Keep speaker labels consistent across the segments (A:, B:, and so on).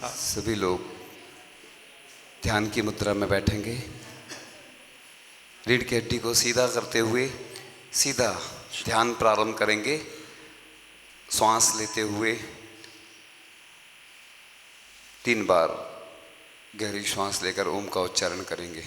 A: सभी लोग ध्यान की मुद्रा में बैठेंगे। रीढ़ की हड्डी को सीधा करते हुए सीधा ध्यान प्रारंभ करेंगे। श्वास लेते हुए 3 बार गहरी श्वास लेकर ओम का उच्चारण करेंगे।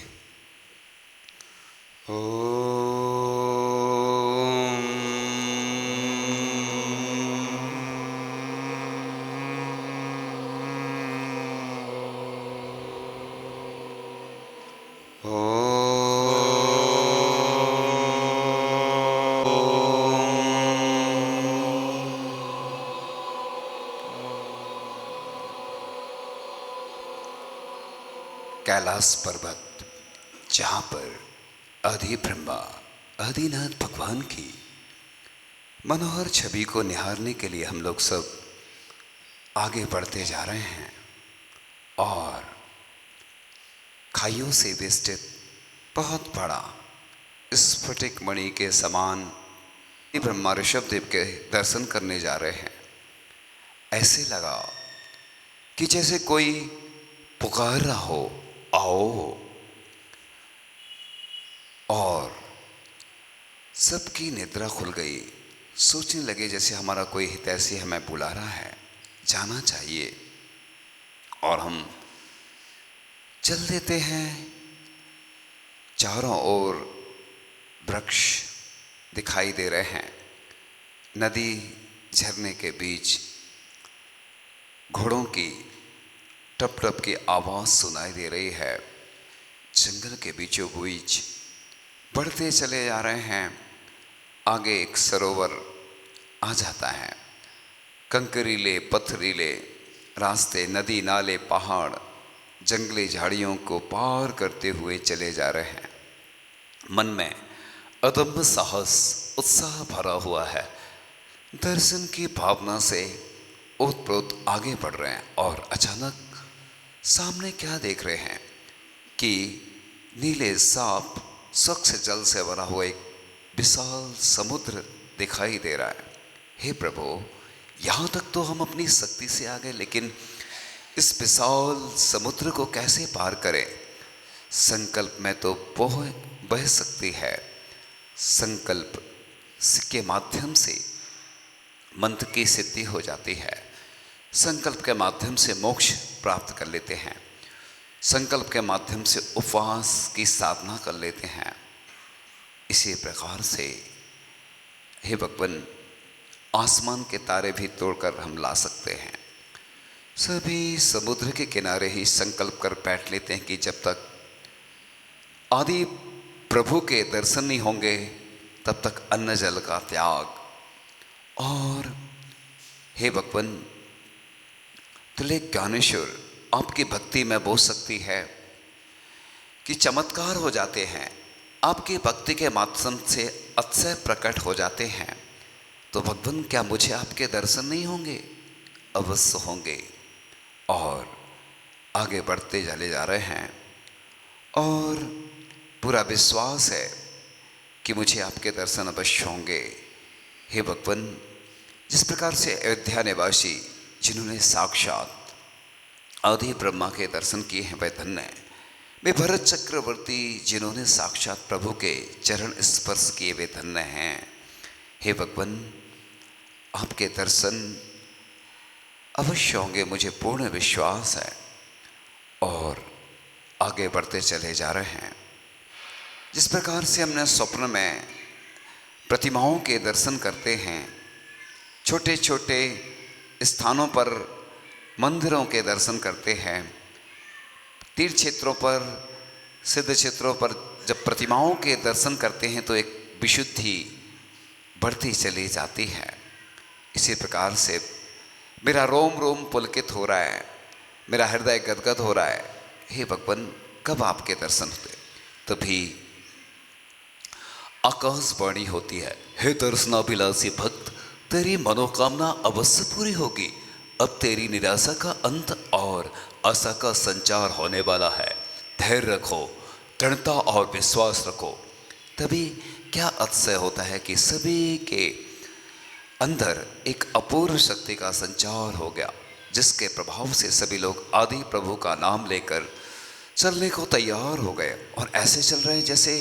A: कैलाश पर्वत, जहाँ पर आदि ब्रह्मा आदिनाथ भगवान की मनोहर छवि को निहारने के लिए हम लोग सब आगे बढ़ते जा रहे हैं और खाइयों से बेस्टित बहुत बड़ा स्फटिक मणि के समान ब्रह्मा ऋषभदेव के दर्शन करने जा रहे हैं। ऐसे लगा कि जैसे कोई पुकार रहा हो, आओ, और सबकी निद्रा खुल गई। सोचने लगे जैसे हमारा कोई हितैषी हमें बुला रहा है, जाना चाहिए, और हम चल देते हैं। चारों ओर वृक्ष दिखाई दे रहे हैं। नदी झरने के बीच घोड़ों की टप टप की आवाज सुनाई दे रही है। जंगल के बीचों बीच बढ़ते चले जा रहे हैं। आगे एक सरोवर आ जाता है। कंकरीले पथरीले रास्ते, नदी नाले पहाड़ जंगली झाड़ियों को पार करते हुए चले जा रहे हैं। मन में अदम्य साहस उत्साह भरा हुआ है। दर्शन की भावना से ओतप्रोत आगे बढ़ रहे हैं और अचानक सामने क्या देख रहे हैं कि नीले साफ स्वच्छ जल से भरा हुआ एक विशाल समुद्र दिखाई दे रहा है। हे प्रभु, यहाँ तक तो हम अपनी शक्ति से आ गए, लेकिन इस विशाल समुद्र को कैसे पार करें? संकल्प में तो बह सकती है। संकल्प के माध्यम से मंत्र की सिद्धि हो जाती है। संकल्प के माध्यम से मोक्ष प्राप्त कर लेते हैं। संकल्प के माध्यम से उपवास की साधना कर लेते हैं। इसी प्रकार से हे भगवान, आसमान के तारे भी तोड़कर हम ला सकते हैं। सभी समुद्र के किनारे ही संकल्प कर बैठ लेते हैं कि जब तक आदि प्रभु के दर्शन नहीं होंगे तब तक अन्न जल का त्याग। और हे भगवान, तुल्य ज्ञानेश्वर, आपकी भक्ति में बहुत शक्ति है कि चमत्कार हो जाते हैं। आपकी भक्ति के माध्यम से अतिशय प्रकट हो जाते हैं। तो भगवान, क्या मुझे आपके दर्शन नहीं होंगे? अवश्य होंगे। और आगे बढ़ते चले जा रहे हैं और पूरा विश्वास है कि मुझे आपके दर्शन अवश्य होंगे। हे भगवान, जिस प्रकार से अयोध्या निवासी जिन्होंने साक्षात आदि ब्रह्मा के दर्शन किए हैं वह धन्य है। वे भरत चक्रवर्ती जिन्होंने साक्षात प्रभु के चरण स्पर्श किए वे धन्य हैं। हे भगवान, आपके दर्शन अवश्य होंगे, मुझे पूर्ण विश्वास है। और आगे बढ़ते चले जा रहे हैं। जिस प्रकार से हमने स्वप्न में प्रतिमाओं के दर्शन करते हैं, छोटे छोटे स्थानों पर मंदिरों के दर्शन करते हैं, तीर्थ क्षेत्रों पर, सिद्ध क्षेत्रों पर जब प्रतिमाओं के दर्शन करते हैं तो एक विशुद्धि बढ़ती चली जाती है। इसी प्रकार से मेरा रोम रोम पुलकित हो रहा है, मेरा हृदय गदगद हो रहा है। हे भगवान, कब आपके दर्शन होते? तभी आकाशवाणी होती है, हे दर्शनाभिलाषी भक्त, तेरी मनोकामना अवश्य पूरी होगी। अब तेरी निराशा का अंत और आशा का संचार होने वाला है। धैर्य रखो, दृढ़ता और विश्वास रखो। तभी क्या अतिशय होता है कि सभी के अंदर एक अपूर्व शक्ति का संचार हो गया। जिसके प्रभाव से सभी लोग आदि प्रभु का नाम लेकर चलने को तैयार हो गए और ऐसे चल रहे हैं जैसे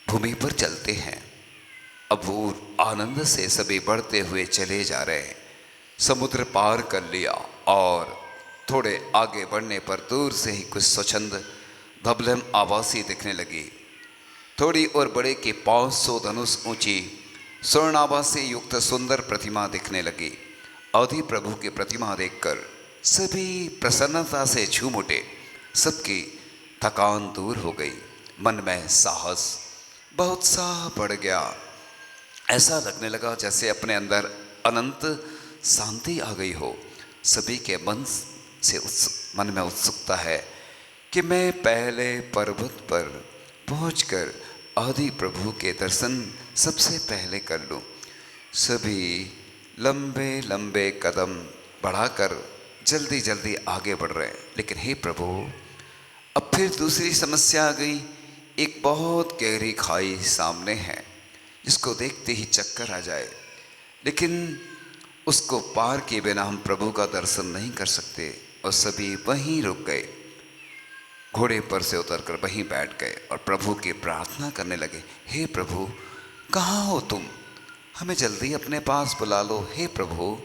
A: भूमि पर चलते हैं। अभूर आनंद से सभी बढ़ते हुए चले जा रहे हैं। समुद्र पार कर लिया और थोड़े आगे बढ़ने पर दूर से ही कुछ स्वच्छंद धबलम आवासी दिखने लगी। थोड़ी और बड़े की 500 धनुष ऊंची स्वर्णाभा से युक्त सुंदर प्रतिमा दिखने लगी। आदि प्रभु की प्रतिमा देखकर सभी प्रसन्नता से झूम उठे। सबकी थकान दूर हो गई। मन में साहस बहुत सा बढ़ गया। ऐसा लगने लगा जैसे अपने अंदर अनंत शांति आ गई हो। सभी के मन में उत्सुकता है कि मैं पहले पर्वत पर पहुंचकर आदि प्रभु के दर्शन सबसे पहले कर लूं। सभी लंबे लंबे कदम बढ़ाकर जल्दी जल्दी आगे बढ़ रहे हैं। लेकिन हे प्रभु, अब फिर दूसरी समस्या आ गई। एक बहुत गहरी खाई सामने है जिसको देखते ही चक्कर आ जाए, लेकिन उसको पार किए बिना हम प्रभु का दर्शन नहीं कर सकते। और सभी वहीं रुक गए, घोड़े पर से उतरकर वहीं बैठ गए और प्रभु की प्रार्थना करने लगे। हे प्रभु, कहाँ हो तुम? हमें जल्दी अपने पास बुला लो। हे प्रभु,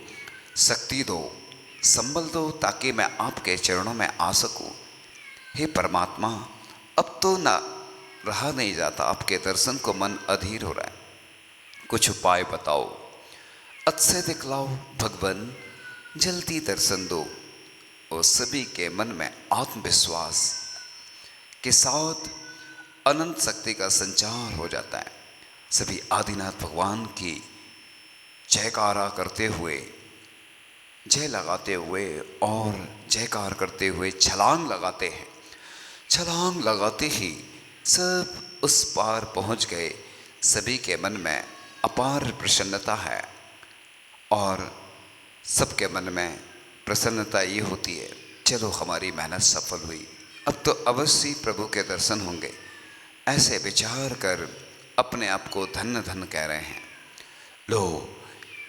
A: शक्ति दो, संबल दो ताकि मैं आपके चरणों में आ सकूं। हे परमात्मा, अब तो ना रहा नहीं जाता, आपके दर्शन को मन अधीर हो रहा है। कुछ उपाय बताओ, अतिशय दिखलाओ भगवान, जल्दी दर्शन दो। और सभी के मन में आत्मविश्वास के साथ अनंत शक्ति का संचार हो जाता है। सभी आदिनाथ भगवान की जयकारा करते हुए, जय लगाते हुए और जयकार करते हुए छलांग लगाते हैं। छलांग लगाते ही सब उस पार पहुंच गए। सभी के मन में अपार प्रसन्नता है और सबके मन में प्रसन्नता ये होती है, चलो हमारी मेहनत सफल हुई, अब तो अवश्य प्रभु के दर्शन होंगे। ऐसे विचार कर अपने आप को धन्य धन्य कह रहे हैं। लो,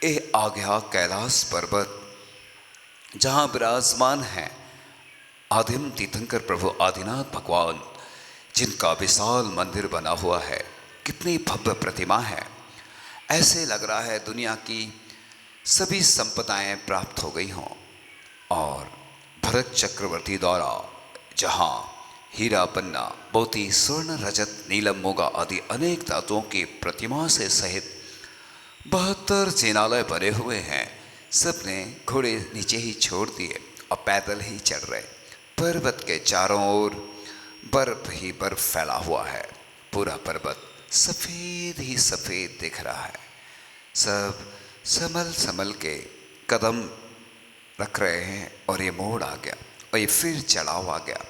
A: ये आ गया कैलाश पर्वत, जहाँ विराजमान है आदिम तीर्थंकर प्रभु आदिनाथ भगवान, जिनका विशाल मंदिर बना हुआ है। कितनी भव्य प्रतिमा है। ऐसे लग रहा है दुनिया की सभी संपदाएं प्राप्त हो गई हों। और भरत चक्रवर्ती द्वारा जहाँ हीरा पन्ना मोती स्वर्ण रजत नीलम मोगा आदि अनेक धातुओं की प्रतिमा से सहित 72 जिनालय बने हुए हैं, सबने घोड़े नीचे ही छोड़ दिए और पैदल ही चढ़ रहे। पर्वत के चारों ओर बर्फ ही बर्फ फैला हुआ है। पूरा पर्वत सफ़ेद ही सफ़ेद दिख रहा है। सब संभल संभल के कदम रख रहे हैं और ये मोड़ आ गया और ये फिर चढ़ाव आ गया,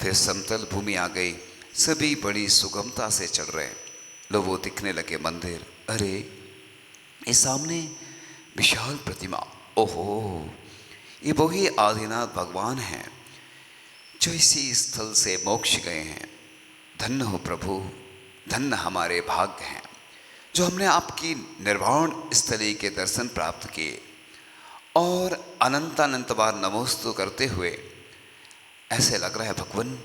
A: फिर समतल भूमि आ गई। सभी बड़ी सुगमता से चढ़ रहे हैं। लोगों दिखने लगे मंदिर। अरे, ये सामने विशाल प्रतिमा, ओहो, ये वही आदिनाथ भगवान हैं जो इसी स्थल से मोक्ष गए हैं। धन्य हो प्रभु, धन्य हमारे भाग्य हैं जो हमने आपकी निर्वाण स्थली के दर्शन प्राप्त किए। और अनंत अनंत बार नमोस्तु करते हुए ऐसे लग रहा है भगवान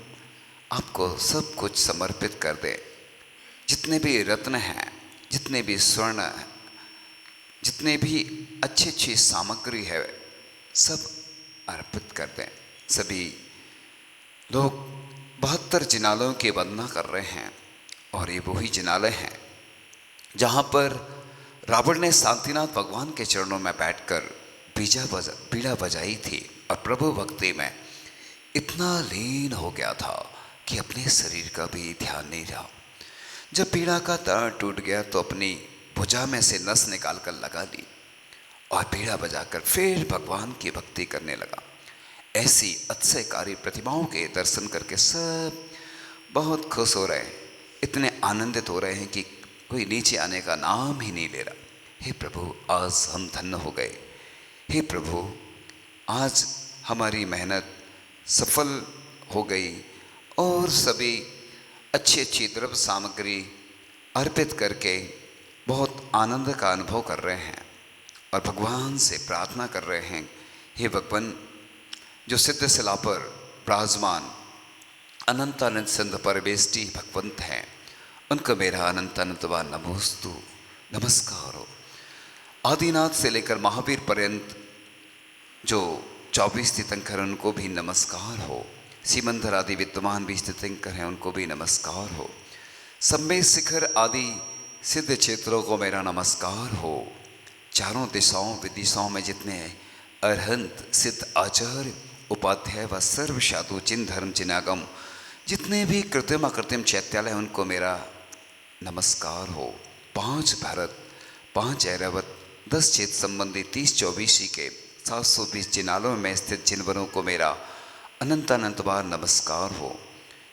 A: आपको सब कुछ समर्पित कर दे। जितने भी रत्न हैं, जितने भी स्वर्ण हैं, जितने भी अच्छी अच्छी सामग्री है, सब अर्पित कर दें। सभी लोग 72 जिनालयों की वंदना कर रहे हैं। और ये वही जिनालय हैं जहाँ पर रावण ने शांतिनाथ भगवान के चरणों में बैठकर बीड़ा बजाई थी और प्रभु भक्ति में इतना लीन हो गया था कि अपने शरीर का भी ध्यान नहीं रहा। जब बीड़ा का तार टूट गया तो अपनी भुजा में से नस निकाल कर लगा ली और बीड़ा बजाकर फिर भगवान की भक्ति करने लगा। ऐसी अतिशयकारी प्रतिमाओं के दर्शन करके सब बहुत खुश हो रहे हैं, इतने आनंदित हो रहे हैं कि कोई नीचे आने का नाम ही नहीं ले रहा। हे प्रभु, आज हम धन्य हो गए। हे प्रभु, आज हमारी मेहनत सफल हो गई और सभी अच्छी अच्छी द्रव्य सामग्री अर्पित करके बहुत आनंद का अनुभव कर रहे हैं और भगवान से प्रार्थना कर रहे हैं हे भगवान, जो सिद्ध शिला पर विराजमान अनंत अनंत संत परमेष्टि भगवंत हैं, उनको मेरा अनंत अनंत बार नमोस्तु, नमस्कार हो। आदिनाथ से लेकर महावीर पर्यंत जो 24 तीर्थंकर हैं, उनको भी नमस्कार हो। सीमंदर आदि विद्यमान भी तीर्थंकर हैं, उनको भी नमस्कार हो। सम्मेद शिखर आदि सिद्ध क्षेत्रों को मेरा नमस्कार हो। चारों दिशाओं विदिशाओं में जितने अरहंत सिद्ध आचार्य उपाध्याय व सर्व साधु जिन धर्म जिनागम जितने भी कृत्रिम अकृत्रिम चैत्यालय, उनको मेरा नमस्कार हो। 5 भारत, 5 ऐरावत, 10 क्षेत्र संबंधी 30-24 के 720 जिनालों में स्थित जिनवरों को मेरा अनंत अनंत बार नमस्कार हो।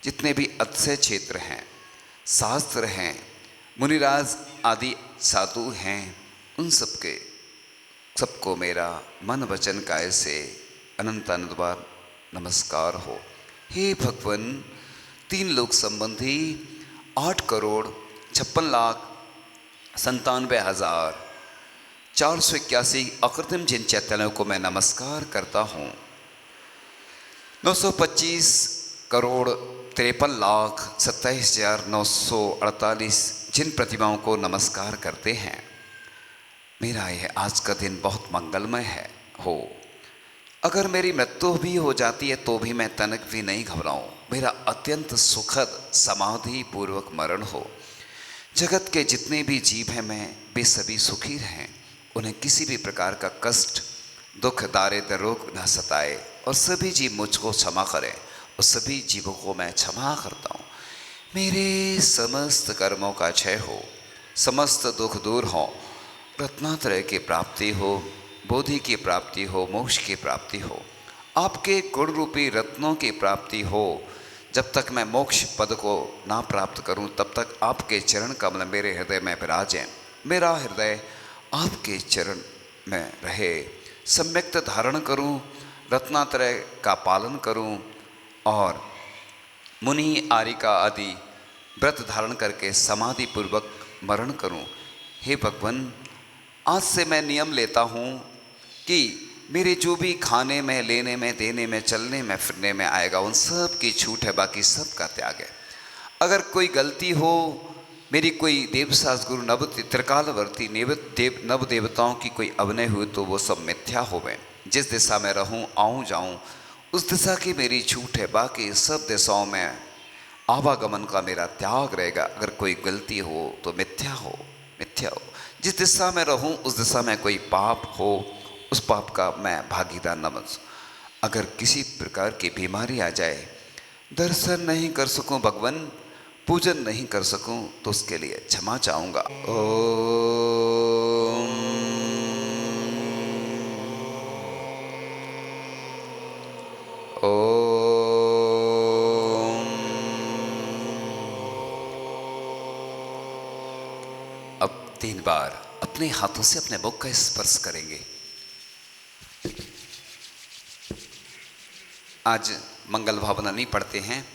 A: जितने भी अक्षय क्षेत्र हैं, शास्त्र हैं, मुनिराज आदि साधु हैं, उन सबको मेरा मन वचन काय से अनंत अनंत बार नमस्कार हो। हे भगवान, 3 लोक संबंधी 8,97,957,481 अकृत्रिम जिन चैतन्यों को मैं नमस्कार करता हूँ। 925,53,27,948 जिन प्रतिमाओं को नमस्कार करते हैं। मेरा यह आज का दिन बहुत मंगलमय हो। अगर मेरी मृत्यु भी हो जाती है तो भी मैं तनक भी नहीं घबराऊं। मेरा अत्यंत सुखद समाधि पूर्वक मरण हो। जगत के जितने भी जीव हैं, मैं वे सभी सुखी रहें, उन्हें किसी भी प्रकार का कष्ट दुख दारिद्र रोग न सताए, और सभी जीव मुझको क्षमा करें, और सभी जीवों को मैं क्षमा करता हूँ। मेरे समस्त कर्मों का क्षय हो, समस्त दुख दूर हो, रत्नात्रय की प्राप्ति हो, बोधि की प्राप्ति हो, मोक्ष की प्राप्ति हो, आपके गुण रूपी रत्नों की प्राप्ति हो। जब तक मैं मोक्ष पद को ना प्राप्त करूं, तब तक आपके चरण कमल मेरे हृदय में विराजें। मेरा हृदय आपके चरण में रहे। सम्यक्त धारण करूं, रत्नात्रय का पालन करूं, और मुनि आरिका आदि व्रत धारण करके समाधि पूर्वक मरण करूं। हे भगवान, आज से मैं नियम लेता हूँ कि मेरे जो भी खाने में, लेने में, देने में, चलने में, फिरने में आएगा, उन सब की छूट है, बाकी सब का त्याग है। अगर कोई गलती हो, मेरी कोई देवसास गुरु नव त्रिकालवर्ती नव देवताओं की कोई अभिनय हुई, तो वो सब मिथ्या होवे। जिस दिशा में रहूं, आऊं जाऊं, उस दिशा की मेरी छूट है, बाकी सब दिशाओं में आवागमन का मेरा त्याग रहेगा। अगर कोई गलती हो तो मिथ्या हो, मिथ्या हो। जिस दिशा में रहूं, उस दिशा में कोई पाप हो, उस पाप का मैं भागीदार न बन सकूं। अगर किसी प्रकार की बीमारी आ जाए, दर्शन नहीं कर सकूं भगवान, पूजन नहीं कर सकूं, तो उसके लिए क्षमा चाहूँगा। ओम ओम। अब 3 बार अपने हाथों से अपने मुख का स्पर्श करेंगे। आज मंगल भावना नहीं पढ़ते हैं,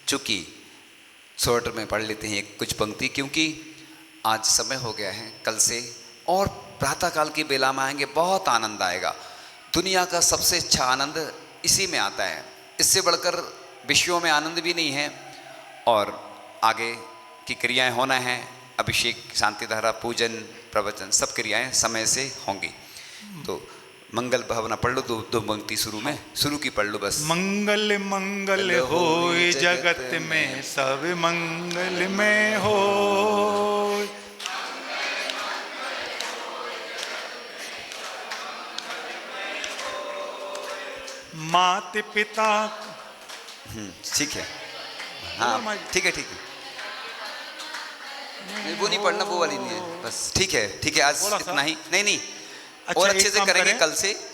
A: चूँकि स्वेटर में पढ़ लेते हैं कुछ पंक्ति, क्योंकि आज समय हो गया है कल से, और प्रातःकाल की बेला में आएंगे, बहुत आनंद आएगा। दुनिया का सबसे अच्छा आनंद इसी में आता है, इससे बढ़कर विषयों में आनंद भी नहीं है। और आगे की क्रियाएं होना है, अभिषेक, शांति धारा, पूजन, प्रवचन, सब क्रियाएं समय से होंगी। तो मंगल भावना पढ़ लो, दो पंक्ति शुरू की पढ़ लो बस।
B: मंगल मंगल होय जगत में, सब मंगल में हो। मात पिता,
A: ठीक है, हाँ ठीक है, वो नहीं पढ़ना, वो वाली नहीं है, बस ठीक है, आज इतना ही। नहीं और अच्छे से करेंगे,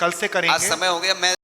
A: कल से
B: करेंगे।
A: आज समय हो गया, मैं